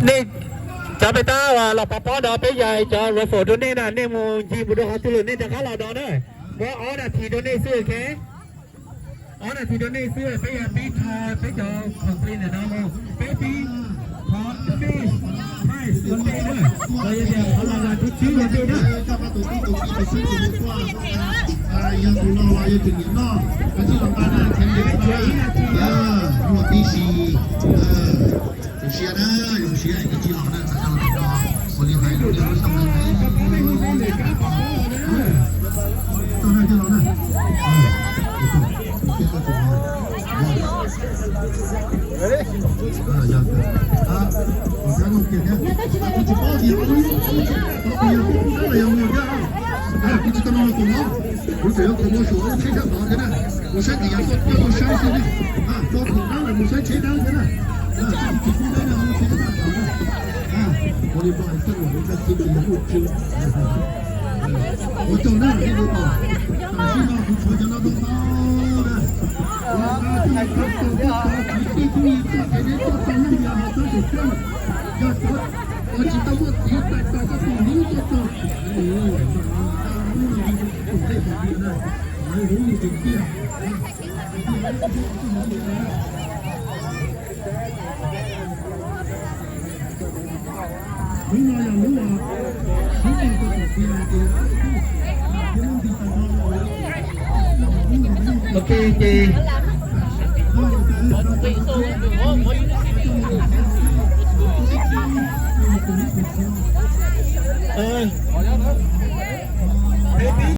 นี่จะไปต้าว่าเราปะป้อดอไปใหญ่จะรถโฟตัวนี้นะนี่มูจีบุตรเขาตุลุนี่จะข้าเราดอเนี่ยว่าอ๋อนาทีตัวนี้ซื้อแค่อ๋อนาทีตัวนี้ซื้อไปยังปีทอไปจอของปีเนี่ยน้องไปปีทอตัวนี้ไม่ตัวนี้ด้วยเราจะเดี๋ยวเขาเราทุกชิ้นเลยด้วยยังดูนอยังถึงยังนอก็ที่ลงมาหน้าแข่งเด็กนะหัวปีสี有些呢，有些一基佬呢，咱家那个我厉害，有的上面没。到那基佬呢，这个主啊，我家弄点点，我去包底，我都有没有不知道那么多吗？我只要跟我说，我天天搞的呢，我身体要做山西的啊，做口罩的，我身体当的呢。我的妈，这我们在这里不知，我走那这个吧，但是呢，我讲那都好的，我那这个走的，你注意做给人做三两两好做手票，要做，我知道我自己在搞个东西做做，哎呦，我这方面呢，还容易点点。OK OK。